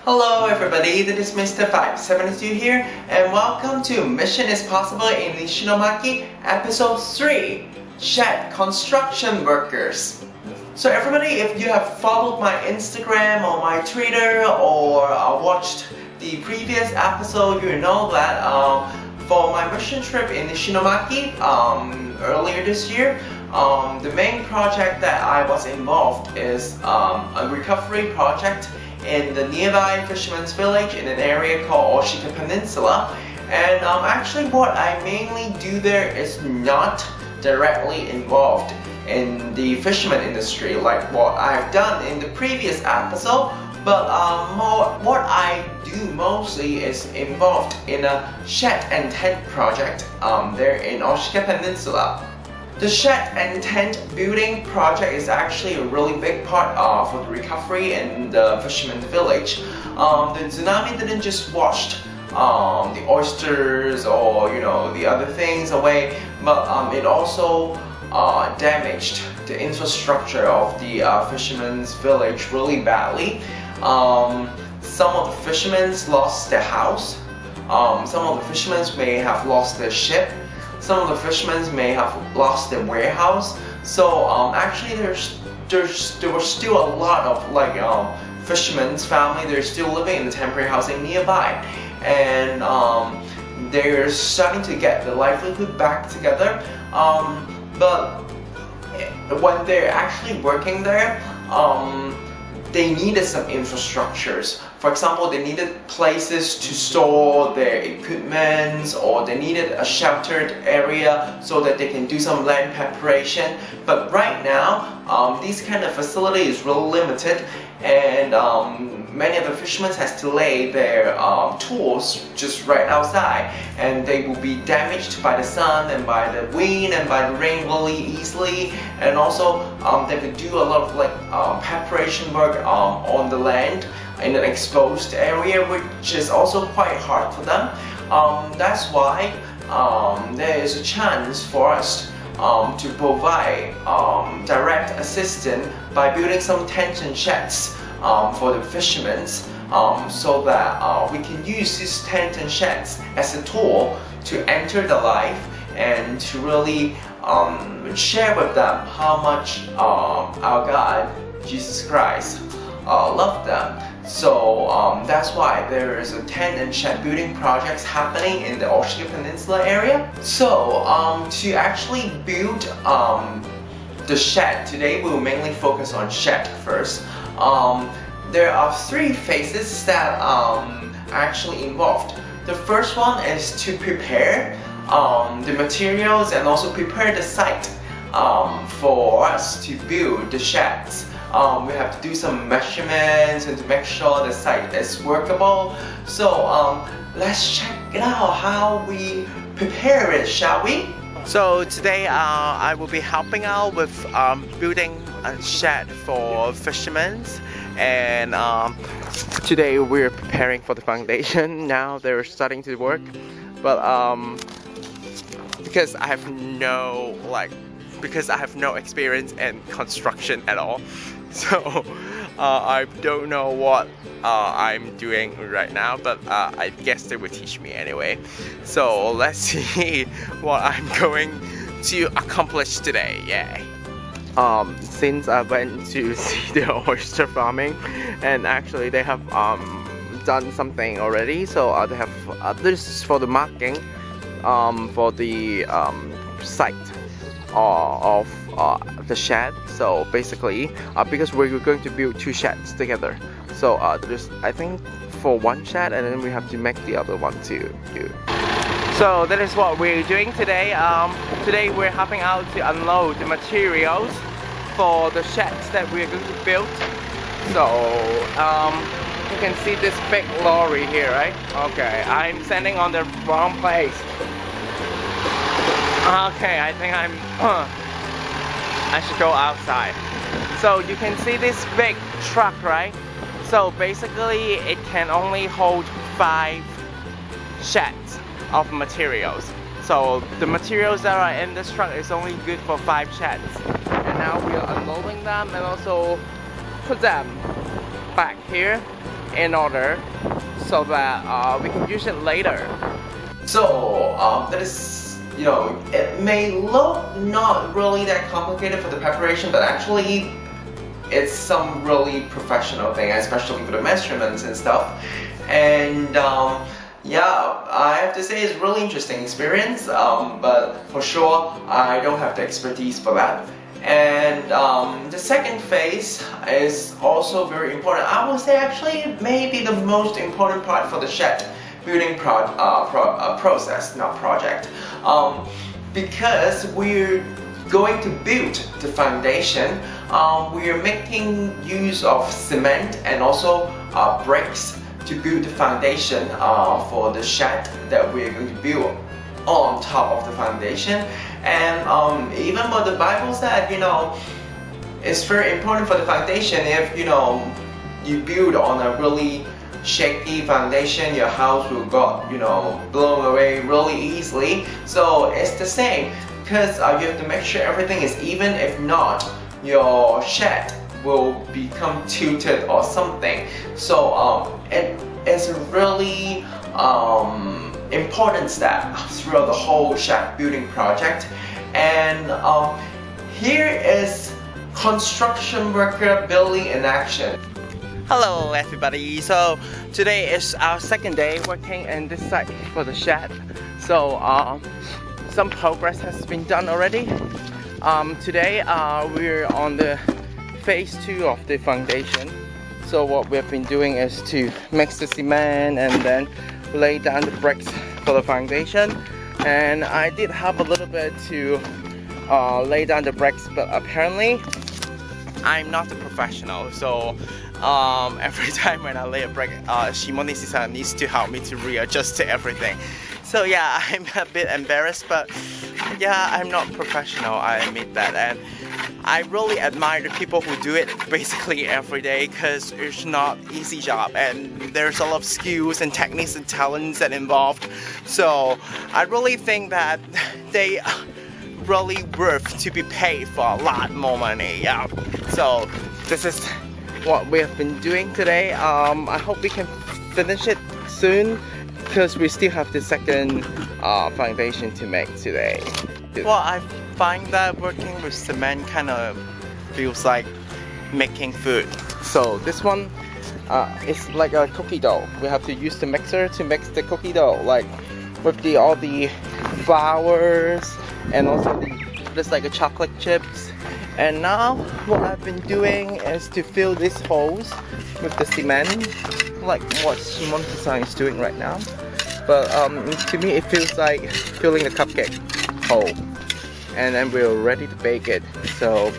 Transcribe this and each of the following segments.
Hello everybody, this is Mr. 572 here, and welcome to Mission is Possible in Ishinomaki, Episode 3, Shed Construction Workers. So everybody, if you have followed my Instagram or my Twitter or watched the previous episode, you know that for my mission trip in Ishinomaki earlier this year, the main project that I was involved is a recovery project in the nearby fisherman's village in an area called Oshika Peninsula. And actually what I mainly do there is not directly involved in the fisherman industry like what I've done in the previous episode, but what I do mostly is involved in a shed and tent project there in Oshika Peninsula. The shed and tent building project is actually a really big part for the recovery in the fisherman's village. The tsunami didn't just wash the oysters or the other things away, but it also damaged the infrastructure of the fisherman's village really badly. Some of the fishermen lost their house. Some of the fishermen may have lost their ship. Some of the fishermen may have lost their warehouse. So actually there was still a lot of fishermen's family. They're still living in the temporary housing nearby, and they're starting to get the livelihood back together. But when they're actually working there, they needed some infrastructures. For example, they needed places to store their equipment, or they needed a sheltered area so that they can do some land preparation. But right now, this kind of facility is really limited, and many of the fishermen has to lay their tools just right outside, and they will be damaged by the sun and by the wind and by the rain really easily. And also they could do a lot of preparation work on the land in an exposed area, which is also quite hard for them. That's why there is a chance for us to provide direct assistance by building some tents and sheds for the fishermen, so that we can use these tents and sheds as a tool to enter the life and to really share with them how much our God, Jesus Christ, loved them. So that's why there is a tent and shed building projects happening in the Oshika Peninsula area. So to actually build the shed, today we will mainly focus on shed first. There are three phases that actually involved. The first one is to prepare the materials and also prepare the site for us to build the sheds. We have to do some measurements and to make sure the site is workable. So let's check it out how we prepare it, shall we? So today I will be helping out with building a shed for fishermen, and today we're preparing for the foundation. Now they're starting to work, but because I have no experience in construction at all, so I don't know what I'm doing right now, but I guess they will teach me anyway. So let's see what I'm going to accomplish today. Yay! Since I went to see the oyster farming, and actually they have done something already, so they have this is for the marking for the site of the shed. So basically because we're going to build two sheds together, so there's I think for one shed, and then we have to make the other one too. So that is what we're doing today. Today we're helping out to unload the materials for the sheds that we're going to build. So you can see this big lorry here, right? Okay, I'm standing on the wrong place. Okay, I think I should go outside. So you can see this big truck, right? So basically it can only hold 5 sheds of materials. So the materials that are in this truck is only good for 5 sheds. And now we are unloading them and also put them back here in order so that we can use it later. So that is, you know, it may look not really that complicated for the preparation, but actually it's some really professional thing, especially for the measurements and stuff. And yeah, I have to say it's a really interesting experience, but for sure I don't have the expertise for that. And the second phase is also very important. I would say actually maybe the most important part for the shed building process, not project, because we're going to build the foundation. We are making use of cement and also bricks to build the foundation for the shed that we're going to build on top of the foundation. And even what the Bible said, you know, it's very important for the foundation. If you know you build on a really shaky foundation, your house will get, you know, blown away really easily. So it's the same, because you have to make sure everything is even. If not, your shed will become tilted or something. So it is a really important step throughout the whole shed building project. And here is construction worker Billy in action. Hello everybody, so today is our second day working in this site for the shed. So some progress has been done already. Today we're on the phase 2 of the foundation. So what we've been doing is to mix the cement and then lay down the bricks for the foundation. And I did help a little bit to lay down the bricks, but apparently I'm not a professional, so every time when I lay a brick, Shimoni-san needs to help me to readjust to everything. So yeah, I'm a bit embarrassed, but yeah, I'm not professional, I admit that. And I really admire the people who do it basically every day, because it's not an easy job and there's a lot of skills and techniques and talents that involved. So I really think that they really worth to be paid for a lot more money. Yeah. So this is what we have been doing today. I hope we can finish it soon, because we still have the second foundation to make today. Well, I find that working with cement kind of feels like making food. So this one is like a cookie dough. We have to use the mixer to mix the cookie dough, like with all the flours and also there's like a chocolate chips. And now what I've been doing is to fill these holes with the cement, like what Shimon-san is doing right now. But to me it feels like filling a cupcake hole, and then we're ready to bake it. So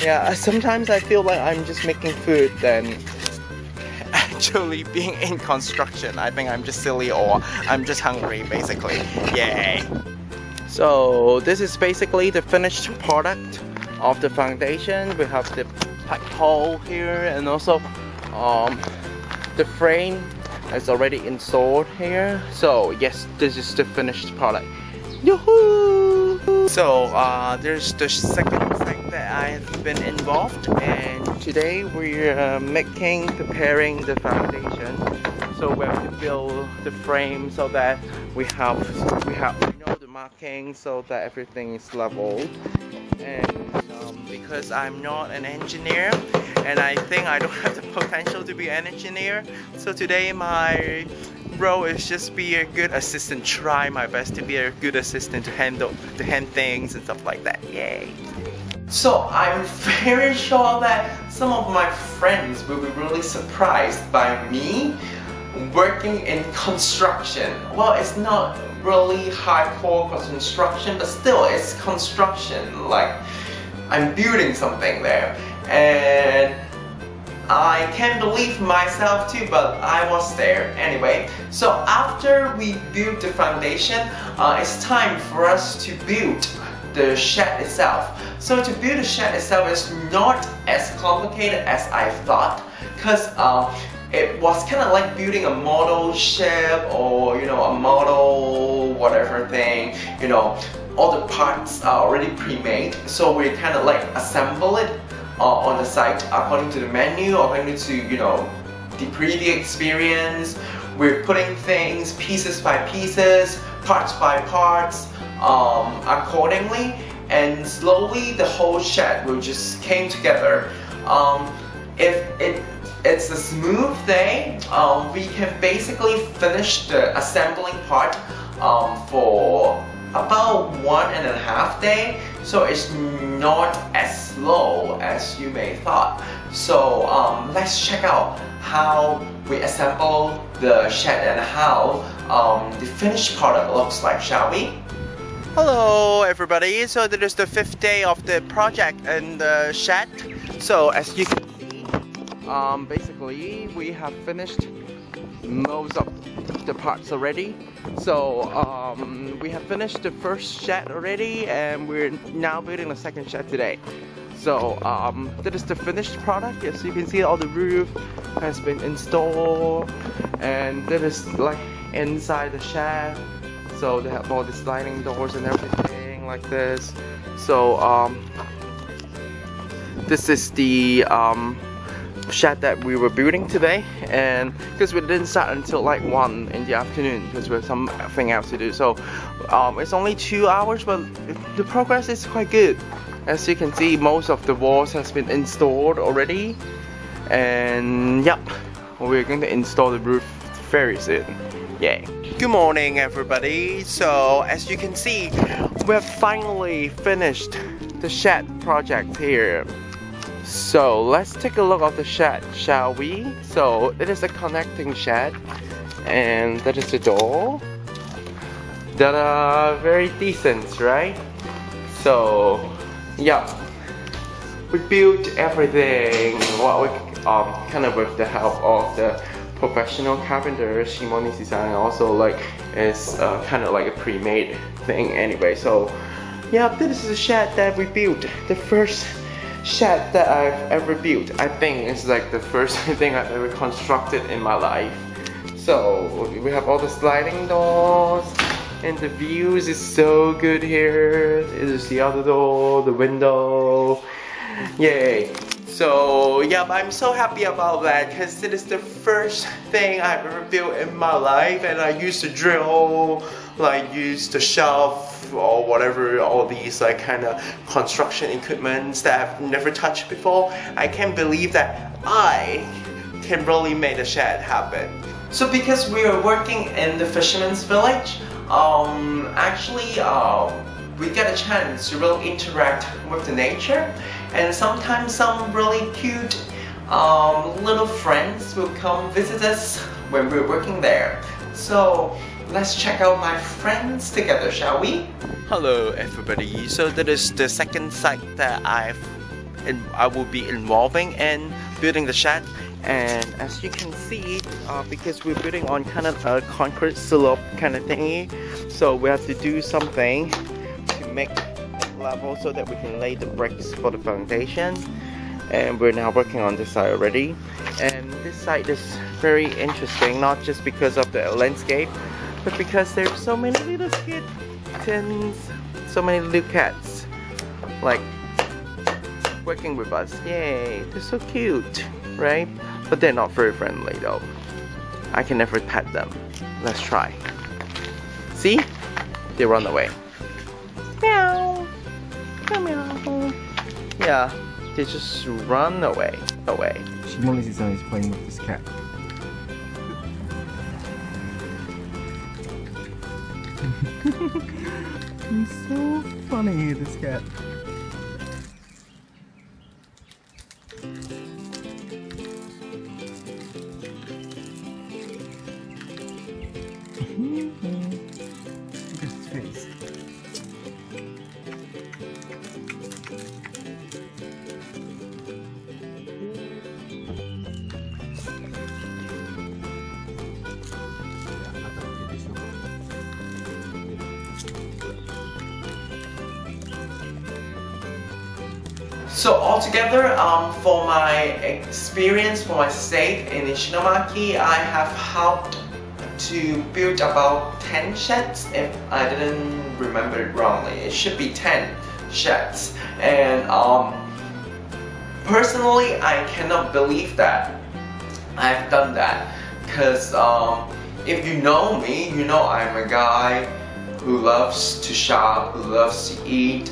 yeah, sometimes I feel like I'm just making food than actually being in construction. I think I'm just silly, or I'm just hungry basically. Yay! So this is basically the finished product of the foundation. We have the pipe hole here, and also the frame is already installed here. So yes, this is the finished product. Yoo-hoo! So there's the second site that I have been involved, and today we're preparing the foundation. So we have to build the frame so that we have the marking so that everything is leveled. And because I'm not an engineer, and I think I don't have the potential to be an engineer, so today my role is just be a good assistant, try my best to be a good assistant to hand things and stuff like that. Yay! So I'm very sure that some of my friends will be really surprised by me working in construction. Well, it's not really hardcore construction, but still it's construction. Like, I'm building something there, and I can't believe myself too, but I was there anyway. So after we build the foundation, it's time for us to build the shed itself. So to build the shed itself is not as complicated as I thought, because it was kind of like building a model ship, or you know, a model whatever thing. You know, all the parts are already pre-made, so we kind of like assemble it on the site according to the menu, according to, you know, the previous experience. We're putting things pieces by pieces, parts by parts, accordingly, and slowly the whole shed will just came together. If it's a smooth day, we can basically finish the assembling part for about 1.5 days, so it's not as slow as you may thought. So let's check out how we assemble the shed and how the finished product looks like, shall we? Hello everybody, so this is the 5th day of the project in the shed. So as you can see, basically we have finished most of the parts already. So we have finished the first shed already, and we're now building the second shed today. So that is the finished product. As you can see, all the roof has been installed, and that is like inside the shed. So they have all the sliding doors and everything like this. So this is the shed that we were building today, and because we didn't start until like 1 in the afternoon because we have something else to do. So it's only 2 hours, but the progress is quite good. As you can see, most of the walls has been installed already, and yep, we're going to install the roof very soon. Yay! Good morning everybody. So as you can see, we have finally finished the shed project here. So let's take a look at the shed, shall we? So it is a connecting shed, and that is the door. That are very decent, right? So yeah, we built everything. What we kind of with the help of the professional carpenter, Shimoni's design. Also, like it's kind of like a pre-made thing anyway. So yeah, this is a shed that we built. The first shed that I've ever built. I think it's like the first thing I've ever constructed in my life. So we have all the sliding doors, and the views is so good here. This is the other door, the window. Yay! So yeah, I'm so happy about that because it is the first thing I've ever built in my life, and I used to drill, like use the shelf or whatever, all these like kind of construction equipments that I've never touched before. I can't believe that I can really make the shed happen. So because we are working in the fisherman's village, actually we get a chance to really interact with the nature, and sometimes some really cute little friends will come visit us when we're working there. So let's check out my friends together, shall we? Hello everybody. So that is the second site that I will be involving in building the shed. And as you can see, because we're building on kind of a concrete slope kind of thingy, so we have to do something to make it level so that we can lay the bricks for the foundation. And we're now working on this side already. And this side is very interesting, not just because of the landscape, but because there's so many little kittens, so many little cats, like working with us. Yay! They're so cute, right? But they're not very friendly though. I can never pet them. Let's try. See? They run away. Meow. Meow. Yeah, they just run away. Shimoni's-san is playing with this cat. He's so funny, this cat. Look at his face. So altogether, for my experience, for my stay in Ishinomaki, I have helped to build about 10 sheds, if I didn't remember it wrongly. It should be 10 sheds. And personally, I cannot believe that I've done that. Because if you know me, you know I'm a guy who loves to shop, who loves to eat,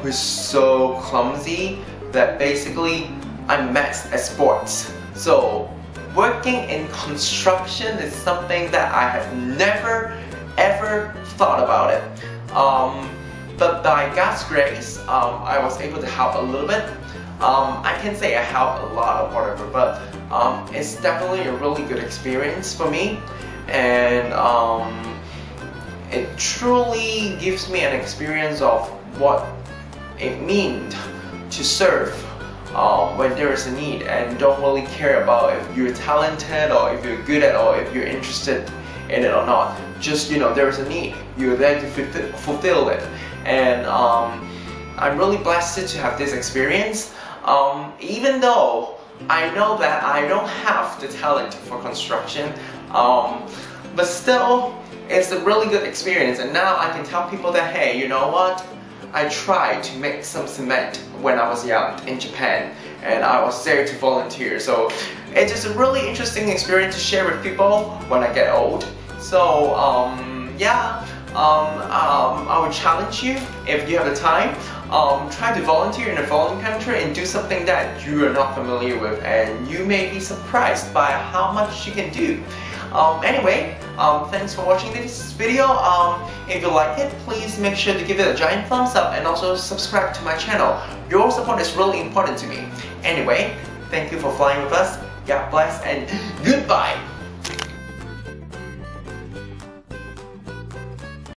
who's so clumsy that basically I'm maxed at sports. So working in construction is something that I have never ever thought about it. But by God's grace, I was able to help a little bit. I can't say I helped a lot or whatever, but it's definitely a really good experience for me, and it truly gives me an experience of what it means to serve when there is a need, and don't really care about if you're talented or if you're good at it or if you're interested in it or not. Just, you know, there is a need, you're there to fulfill it. And I'm really blessed to have this experience, even though I know that I don't have the talent for construction, but still it's a really good experience. And now I can tell people that, hey, you know what, I tried to make some cement when I was young in Japan, and I was there to volunteer. So it's just a really interesting experience to share with people when I get old. So yeah, I would challenge you, if you have the time, try to volunteer in a foreign country and do something that you are not familiar with, and you may be surprised by how much you can do. Anyway, thanks for watching this video. If you like it, please make sure to give it a giant thumbs up and also subscribe to my channel. Your support is really important to me. Anyway, thank you for flying with us. God bless and goodbye.